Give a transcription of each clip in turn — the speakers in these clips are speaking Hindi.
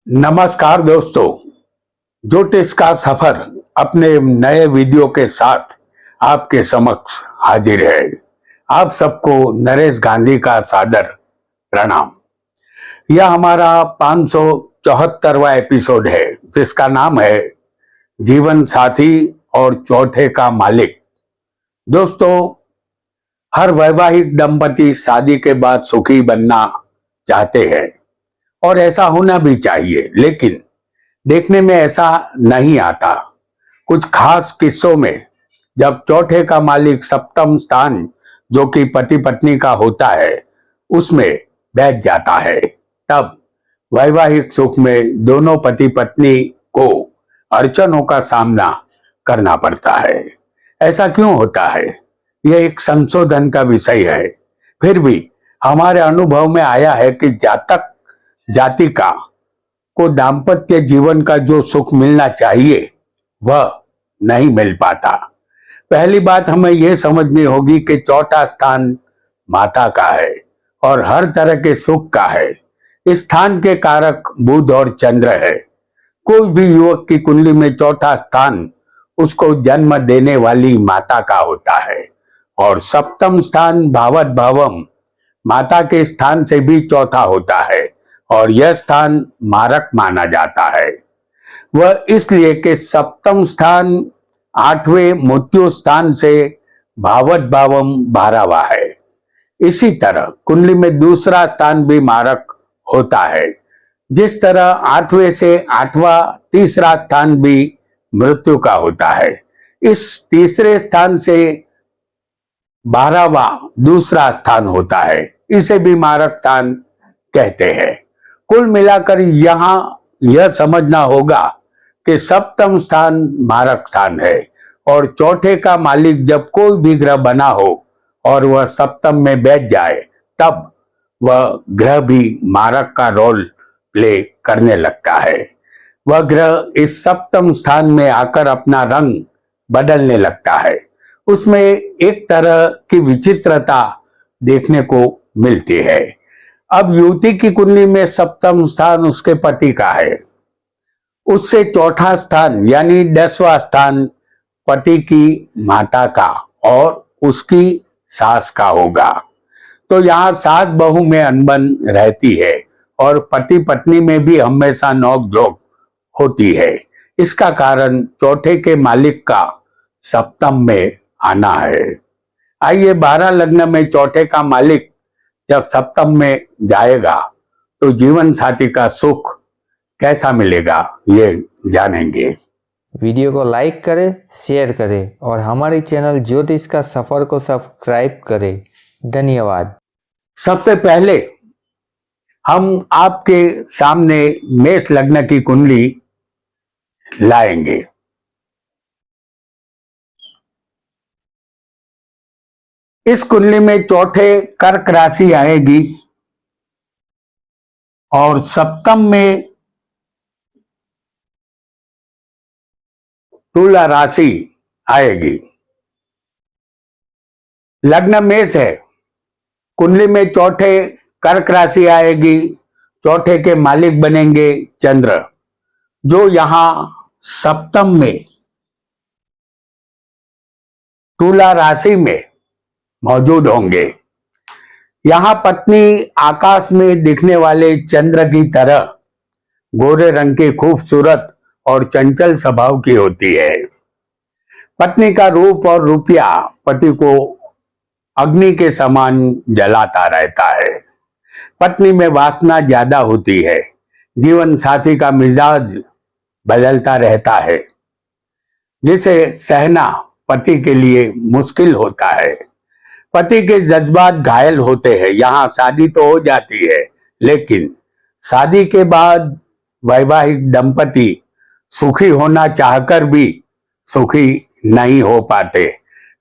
नमस्कार दोस्तों, ज्योतिष का सफर अपने नए वीडियो के साथ आपके समक्ष हाजिर है। आप सबको नरेश गांधी का सादर प्रणाम। यह हमारा 574वां एपिसोड है जिसका नाम है जीवन साथी और चौथे का मालिक। दोस्तों, हर वैवाहिक दंपति शादी के बाद सुखी बनना चाहते हैं और ऐसा होना भी चाहिए, लेकिन देखने में ऐसा नहीं आता। कुछ खास किस्सों में जब चौथे का मालिक सप्तम स्थान जो कि पति पत्नी का होता है उसमें बैठ जाता है, तब वैवाहिक सुख में दोनों पति पत्नी को अड़चनों का सामना करना पड़ता है। ऐसा क्यों होता है, यह एक संशोधन का विषय है। फिर भी हमारे अनुभव में आया है कि जातक जातिका को दाम्पत्य जीवन का जो सुख मिलना चाहिए वह नहीं मिल पाता। पहली बात हमें यह समझनी होगी कि चौथा स्थान माता का है और हर तरह के सुख का है। इस स्थान के कारक बुध और चंद्र है। कोई भी युवक की कुंडली में चौथा स्थान उसको जन्म देने वाली माता का होता है और सप्तम स्थान भावत भावम माता के स्थान से भी चौथा होता है और यह स्थान मारक माना जाता है। वह इसलिए कि सप्तम स्थान 8वें मृत्यु स्थान से भावत भावम 12वां है। इसी तरह कुंडली में दूसरा स्थान भी मारक होता है। जिस तरह 8वें से 8वां तीसरा स्थान भी मृत्यु का होता है, इस तीसरे स्थान से 12वां दूसरा स्थान होता है, इसे भी मारक स्थान कहते हैं। कुल मिलाकर यहां यह समझना होगा कि सप्तम स्थान मारक स्थान है और चौथे का मालिक जब कोई भी ग्रह बना हो और वह सप्तम में बैठ जाए तब वह ग्रह भी मारक का रोल प्ले करने लगता है। वह ग्रह इस सप्तम स्थान में आकर अपना रंग बदलने लगता है। उसमें एक तरह की विचित्रता देखने को मिलती है। अब युवती की कुंडली में सप्तम स्थान उसके पति का है, उससे चौथा स्थान यानी 10वां स्थान पति की माता का और उसकी सास का होगा। तो यहाँ सास बहू में अनबन रहती है और पति पत्नी में भी हमेशा नोक-झोंक होती है। इसका कारण चौथे के मालिक का सप्तम में आना है। आइए, 12 लग्न में चौथे का मालिक जब सप्तम में जाएगा तो जीवन साथी का सुख कैसा मिलेगा ये जानेंगे। वीडियो को लाइक करें, शेयर करें और हमारे चैनल ज्योतिष का सफर को सब्सक्राइब करें। धन्यवाद। सबसे पहले हम आपके सामने मेष लग्न की कुंडली लाएंगे। इस कुंडली में चौथे कर्क राशि आएगी और सप्तम में तुला राशि आएगी। लग्न मेष है, कुंडली में चौथे कर्क राशि आएगी। चौथे के मालिक बनेंगे चंद्र, जो यहां सप्तम में तुला राशि में मौजूद होंगे। यहां पत्नी आकाश में दिखने वाले चंद्र की तरह गोरे रंग की खूबसूरत और चंचल स्वभाव की होती है। पत्नी का रूप और रुपया पति को अग्नि के समान जलाता रहता है। पत्नी में वासना ज्यादा होती है। जीवन साथी का मिजाज बदलता रहता है, जिसे सहना पति के लिए मुश्किल होता है। पति के जज्बात घायल होते हैं। यहाँ शादी तो हो जाती है, लेकिन शादी के बाद वैवाहिक दंपति सुखी होना चाहकर भी सुखी नहीं हो पाते।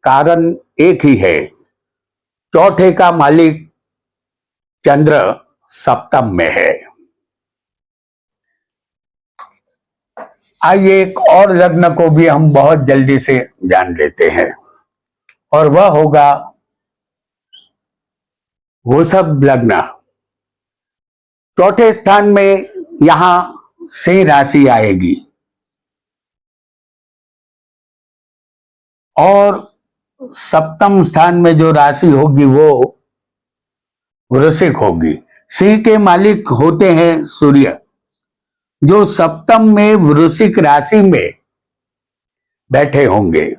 कारण एक ही है, चौथे का मालिक चंद्र सप्तम में है। आइए, एक और लग्न को भी हम बहुत जल्दी से जान लेते हैं और वह होगा वृषभ लग्न। चौथे स्थान में यहां सिंह राशि आएगी और सप्तम स्थान में जो राशि होगी वो वृश्चिक होगी। सिंह के मालिक होते हैं सूर्य, जो सप्तम में वृश्चिक राशि में बैठे होंगे।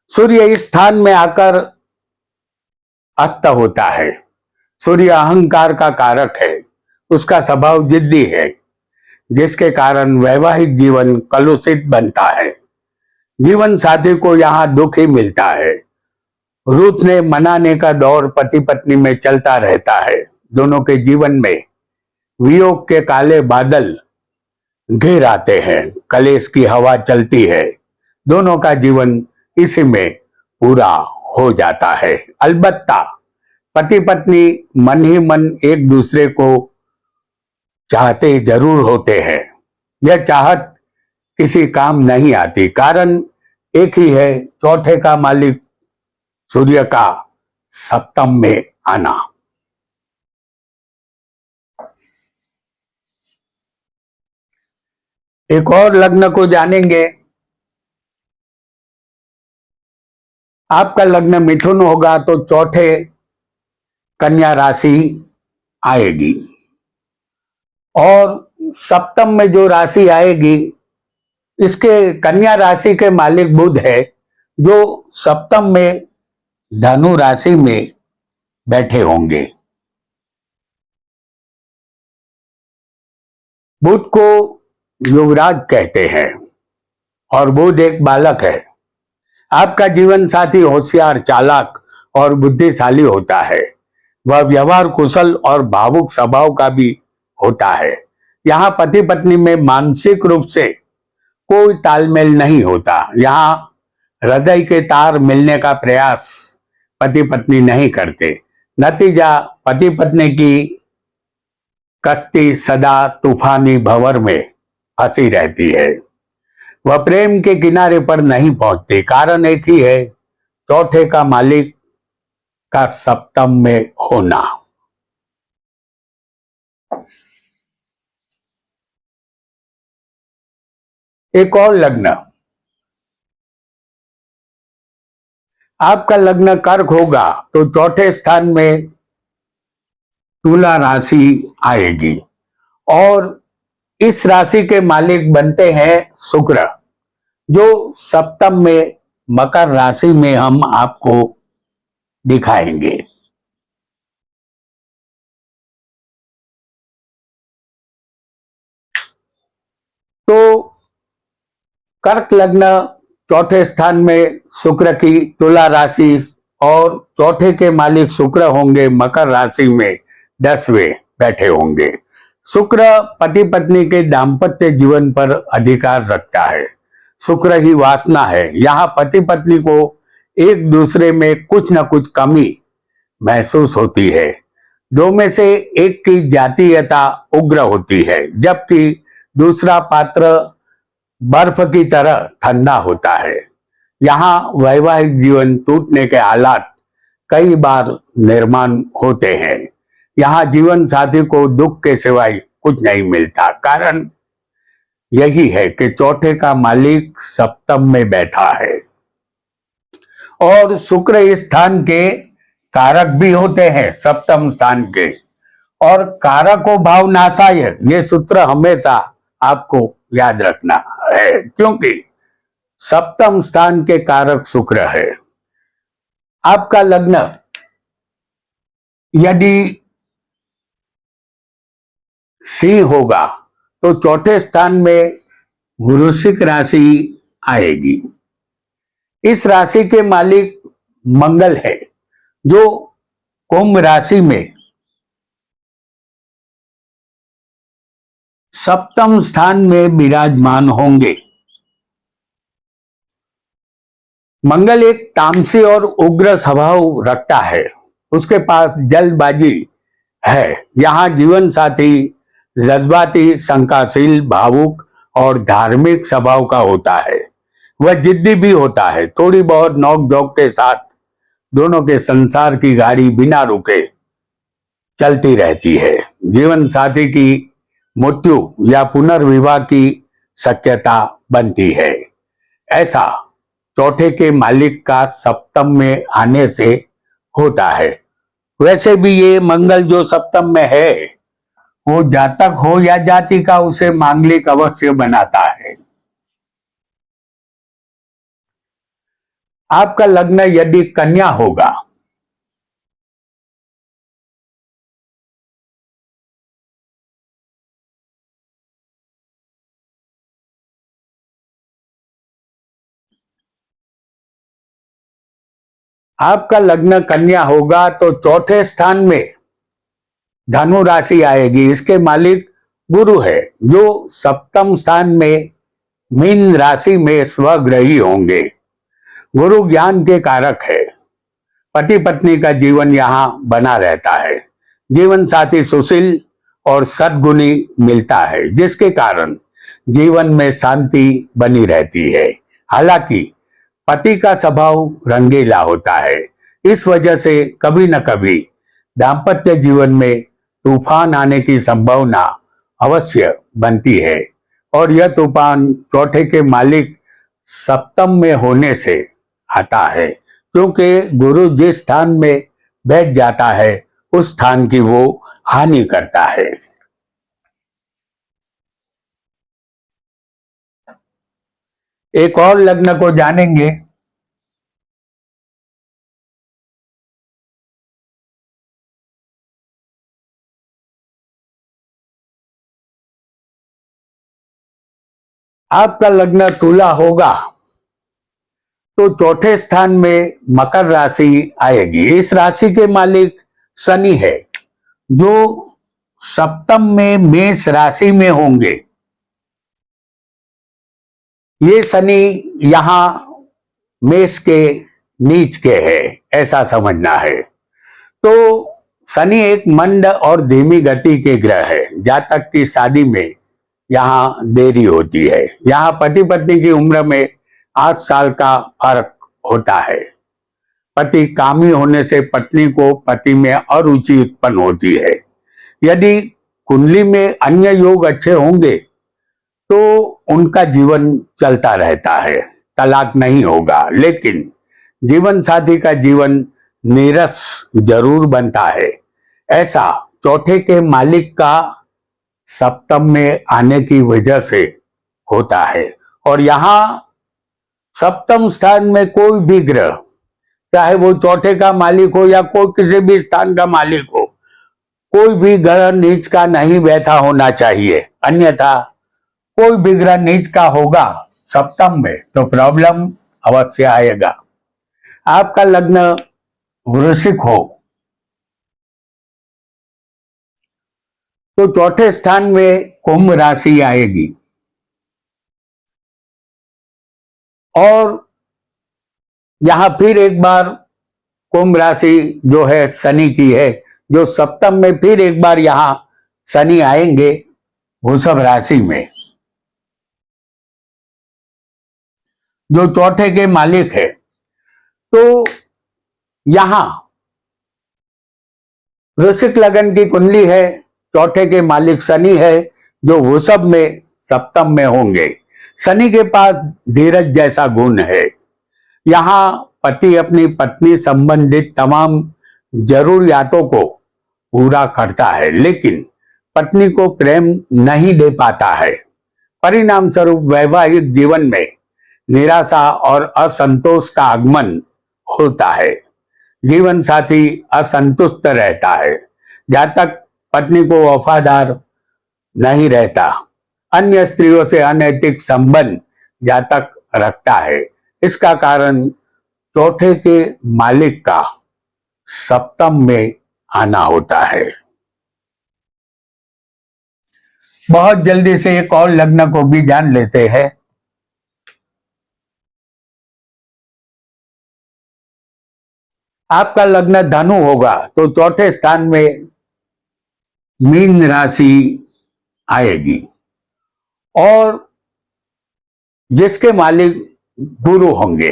सूर्य इस स्थान में आकर अस्त होता है। सूर्य अहंकार का कारक है, उसका स्वभाव जिद्दी है, जिसके कारण वैवाहिक जीवन कलुषित बनता है। जीवन साथी को यहाँ दुख ही मिलता है। रूठने मनाने का दौर पति पत्नी में चलता रहता है। दोनों के जीवन में वियोग के काले बादल घिर आते हैं, कलेश की हवा चलती है। दोनों का जीवन इसी में पूरा हो जाता है। अलबत्ता पति पत्नी मन ही मन एक दूसरे को चाहते जरूर होते हैं। यह चाहत किसी काम नहीं आती, कारण एक ही है, चौथे का मालिक सूर्य का सप्तम में आना। एक और लग्न को जानेंगे। आपका लग्न मिथुन होगा तो चौथे कन्या राशि आएगी और सप्तम में जो राशि आएगी इसके कन्या राशि के मालिक बुध है, जो सप्तम में धनु राशि में बैठे होंगे। बुध को युवराज कहते हैं और बुध एक बालक है। आपका जीवन साथी होशियार, चालाक और बुद्धिशाली होता है। वह व्यवहार कुशल और भावुक स्वभाव का भी होता है। यहाँ पति पत्नी में मानसिक रूप से कोई तालमेल नहीं होता। यहाँ हृदय के तार मिलने का प्रयास पति पत्नी नहीं करते। नतीजा पति पत्नी की कश्ती सदा तूफानी भंवर में फंसी रहती है। वह प्रेम के किनारे पर नहीं पहुंचती। कारण एक ही है, चौथे का मालिक का सप्तम में होना। एक और लग्न, आपका लग्न कर्क होगा तो चौथे स्थान में तुला राशि आएगी और इस राशि के मालिक बनते हैं शुक्र, जो सप्तम में मकर राशि में हम आपको दिखाएंगे। तो कर्क लग्न चौथे स्थान में शुक्र की तुला राशि और चौथे के मालिक शुक्र होंगे मकर राशि में 10वें बैठे होंगे। शुक्र पति पत्नी के दाम्पत्य जीवन पर अधिकार रखता है। शुक्र ही वासना है। यहाँ पति पत्नी को एक दूसरे में कुछ न कुछ कमी महसूस होती है। दो में से एक की जातीयता उग्र होती है, जबकि दूसरा पात्र बर्फ की तरह ठंडा होता है। यहाँ वैवाहिक जीवन टूटने के हालात कई बार निर्माण होते हैं। यहाँ जीवन साथी को दुख के सिवाय कुछ नहीं मिलता। कारण यही है कि चौथे का मालिक सप्तम में बैठा है और शुक्र इस स्थान के कारक भी होते हैं, सप्तम स्थान के। और कारको भाव नाशाय, ये सूत्र हमेशा आपको याद रखना है, क्योंकि सप्तम स्थान के कारक शुक्र है। आपका लग्न यदि सिंह होगा तो चौथे स्थान में वृश्चिक राशि आएगी। इस राशि के मालिक मंगल है, जो कुंभ राशि में सप्तम स्थान में विराजमान होंगे। मंगल एक तामसी और उग्र स्वभाव रखता है। उसके पास जल्दबाजी है। यहाँ जीवन साथी जज्बाती, शंकाशील, भावुक और धार्मिक स्वभाव का होता है। वह जिद्दी भी होता है। थोड़ी बहुत नोक झोंक के साथ दोनों के संसार की गाड़ी बिना रुके चलती रहती है। जीवन साथी की मृत्यु या पुनर्विवाह की शक्यता बनती है। ऐसा चौथे के मालिक का सप्तम में आने से होता है। वैसे भी ये मंगल जो सप्तम में है वो जातक हो या जाति का उसे मांगलिक अवश्य बनाता है। आपका लग्न यदि कन्या होगा आपका लग्न कन्या होगा तो चौथे स्थान में धनु राशि आएगी। इसके मालिक गुरु है जो सप्तम स्थान में मीन राशि में स्वग्रही होंगे। गुरु ज्ञान के कारक है। पति पत्नी का जीवन यहाँ बना रहता है। जीवन साथी सुशील और सद्गुणी मिलता है जिसके कारण जीवन में शांति बनी रहती है। हालांकि पति का स्वभाव रंगीला होता है। इस वजह से कभी न कभी दाम्पत्य जीवन में तूफान आने की संभावना अवश्य बनती है और यह तूफान चौथे के मालिक सप्तम में होने से आता है, क्योंकि गुरु जिस स्थान में बैठ जाता है उस स्थान की वो हानि करता है। एक और लग्न को जानेंगे। आपका लग्न तुला होगा तो चौथे स्थान में मकर राशि आएगी। इस राशि के मालिक शनि है जो सप्तम में मेष राशि में होंगे। ये शनि यहां मेष के नीच के है, ऐसा समझना है। तो शनि एक मंद और धीमी गति के ग्रह है। जातक की शादी में यहाँ देरी होती है। यहाँ पति पत्नी की उम्र में 8 साल का फर्क होता है। पति कामी होने से पत्नी को पति में अरुचि उत्पन्न होती है। यदि कुंडली में अन्य योग अच्छे होंगे तो उनका जीवन चलता रहता है, तलाक नहीं होगा, लेकिन जीवन साथी का जीवन नीरस जरूर बनता है। ऐसा चौथे के मालिक का सप्तम में आने की वजह से होता है। और यहां सप्तम स्थान में कोई भी ग्रह, चाहे वो चौथे का मालिक हो या कोई किसी भी स्थान का मालिक हो, कोई भी ग्रह नीच का नहीं बैठा होना चाहिए। अन्यथा कोई भी ग्रह नीच का होगा सप्तम में तो प्रॉब्लम अवश्य आएगा। आपका लग्न वृश्चिक हो तो चौथे स्थान में कुंभ राशि आएगी और यहां फिर एक बार कुंभ राशि जो है शनि की है, जो सप्तम में फिर एक बार यहां शनि आएंगे वृषभ राशि में, जो चौथे के मालिक है। तो यहां वृश्चिक लगन की कुंडली है, चौथे के मालिक शनि है जो वृषभ में सप्तम में होंगे। शनि के पास धीरज जैसा गुण है। यहाँ पति अपनी पत्नी संबंधित तमाम जरूरियातों को पूरा करता है, लेकिन पत्नी को प्रेम नहीं दे पाता है। परिणाम स्वरूप वैवाहिक जीवन में निराशा और असंतोष का आगमन होता है। जीवन साथी असंतुष्ट रहता है। जातक पत्नी को वफादार नहीं रहता। अन्य स्त्रियों से अनैतिक संबंध जातक रखता है। इसका कारण चौथे के मालिक का सप्तम में आना होता है। बहुत जल्दी से एक और लग्न को भी जान लेते हैं। आपका लग्न धनु होगा तो चौथे स्थान में मीन राशि आएगी और जिसके मालिक गुरु होंगे,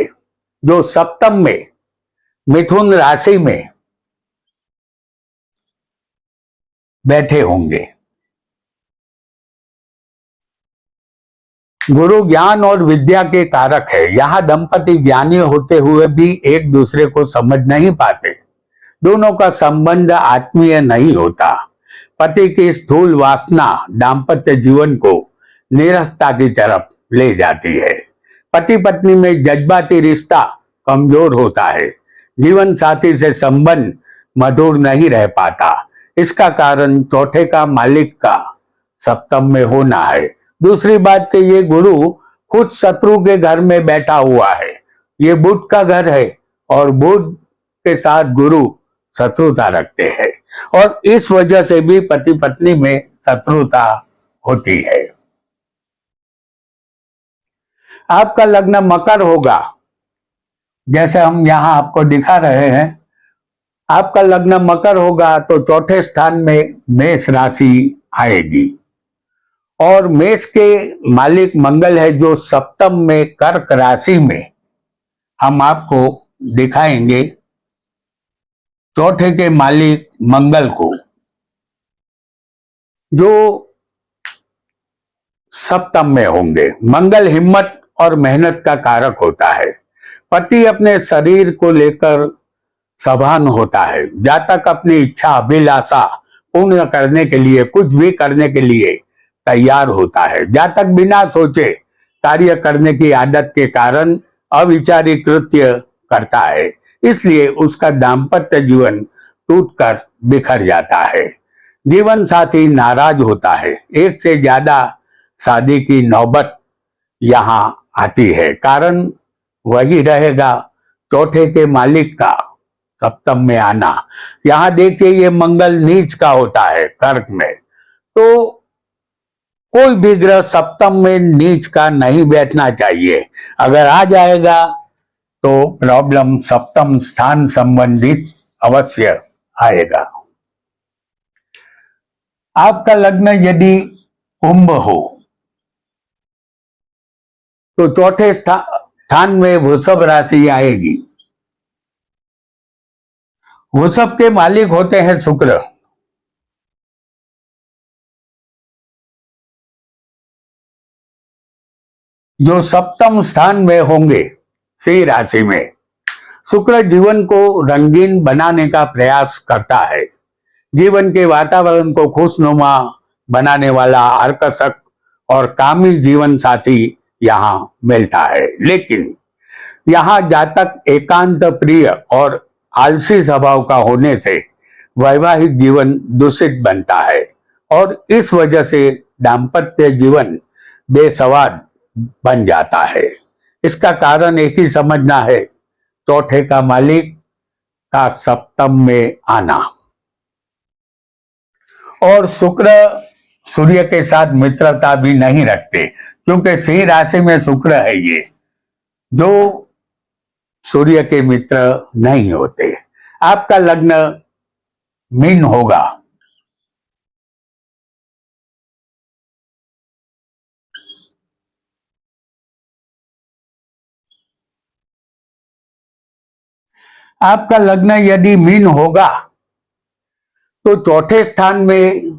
जो सप्तम में मिथुन राशि में बैठे होंगे। गुरु ज्ञान और विद्या के कारक है। यहाँ दंपति ज्ञानी होते हुए भी एक दूसरे को समझ नहीं पाते। दोनों का संबंध आत्मीय नहीं होता। पति की स्थूल वासना दाम्पत्य जीवन को नीरसता की तरफ ले जाती है। पति पत्नी में जज्बाती रिश्ता कमजोर होता है। जीवन साथी से संबंध मधुर नहीं रह पाता। इसका कारण चौथे का मालिक का सप्तम में होना है। दूसरी बात कि ये गुरु खुद शत्रु के घर में बैठा हुआ है। ये बुध का घर है और बुध के साथ गुरु शत्रुता रखते हैं और इस वजह से भी पति पत्नी में शत्रुता होती है। आपका लग्न मकर होगा, जैसे हम यहाँ आपको दिखा रहे हैं। आपका लग्न मकर होगा तो चौथे स्थान में मेष राशि आएगी और मेष के मालिक मंगल है जो सप्तम में कर्क राशि में। हम आपको दिखाएंगे चौथे के मालिक मंगल को, जो सप्तम में होंगे। मंगल हिम्मत और मेहनत का कारक होता है। पति अपने शरीर को लेकर सभान होता है। जातक अपनी इच्छा अभिलाषा पूर्ण करने के लिए कुछ भी करने के लिए तैयार होता है। जातक बिना सोचे कार्य करने की आदत के कारण अविचारी कृत्य करता है, इसलिए उसका दाम्पत्य जीवन टूटकर बिखर जाता है। जीवन साथी नाराज होता है। एक से ज्यादा शादी की नौबत यहाँ आती है। कारण वही रहेगा चौथे के मालिक का सप्तम में आना। यहाँ देखिए ये मंगल नीच का होता है कर्क में, तो कोई भी ग्रह सप्तम में नीच का नहीं बैठना चाहिए। अगर आ जाएगा तो प्रॉब्लम सप्तम स्थान संबंधित अवश्य आएगा। आपका लग्न यदि कुंभ हो तो चौथे स्थान में वृषभ राशि आएगी। वृषभ के मालिक होते हैं शुक्र। जो सप्तम स्थान में होंगे सिंह राशि में। शुक्र जीवन को रंगीन बनाने का प्रयास करता है। जीवन के वातावरण को खुशनुमा बनाने वाला आकर्षक और कामी जीवन साथी यहाँ मिलता है। लेकिन यहाँ जातक एकांत प्रिय और आलसी स्वभाव का होने से वैवाहिक जीवन दूषित बनता है और इस वजह से दाम्पत्य जीवन बेसवाद बन जाता है। इसका कारण एक ही समझना है, चौथे का मालिक का सप्तम में आना। और शुक्र सूर्य के साथ मित्रता भी नहीं रखते, क्योंकि सिंह राशि में शुक्र है ये, जो सूर्य के मित्र नहीं होते। आपका लग्न मीन होगा। आपका लग्न यदि मीन होगा तो चौथे स्थान में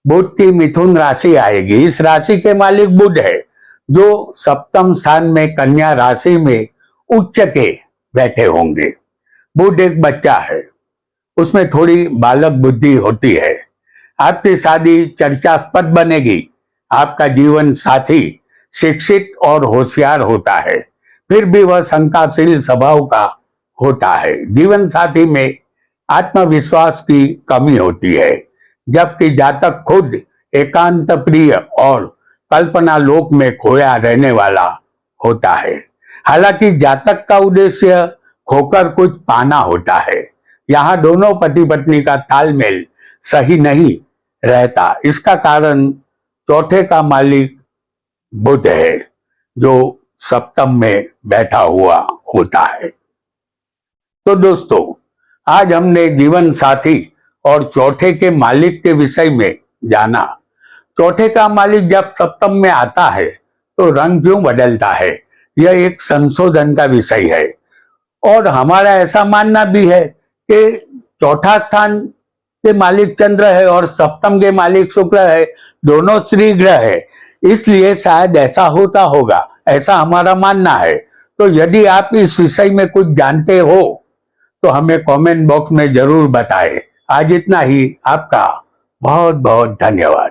बुध की मिथुन राशि आएगी। इस राशि के मालिक बुध है, जो सप्तम स्थान में कन्या राशि में उच्च के बैठे होंगे। बुध एक बच्चा है, उसमें थोड़ी बालक बुद्धि होती है। आपकी शादी चर्चास्पद बनेगी। आपका जीवन साथी शिक्षित और होशियार होता है, फिर भी वह शंकाशील स्वभाव का होता है। जीवन साथी में आत्मविश्वास की कमी होती है, जबकि जातक खुद एकांत प्रिय और कल्पना लोक में खोया रहने वाला होता है। हालांकि जातक का उद्देश्य खोकर कुछ पाना होता है। यहाँ दोनों पति पत्नी का तालमेल सही नहीं रहता। इसका कारण चौथे का मालिक बुध है, जो सप्तम में बैठा हुआ होता है। तो दोस्तों, आज हमने जीवन साथी और चौथे के मालिक के विषय में जाना। चौथे का मालिक जब सप्तम में आता है तो रंग क्यों बदलता है, यह एक संशोधन का विषय है। और हमारा ऐसा मानना भी है कि चौथा स्थान के मालिक चंद्र है और सप्तम के मालिक शुक्र है, दोनों श्री ग्रह है। इसलिए शायद ऐसा होता होगा, ऐसा हमारा मानना है। तो यदि आप इस विषय में कुछ जानते हो तो हमें कमेंट बॉक्स में जरूर बताएं। आज इतना ही। आपका बहुत बहुत धन्यवाद।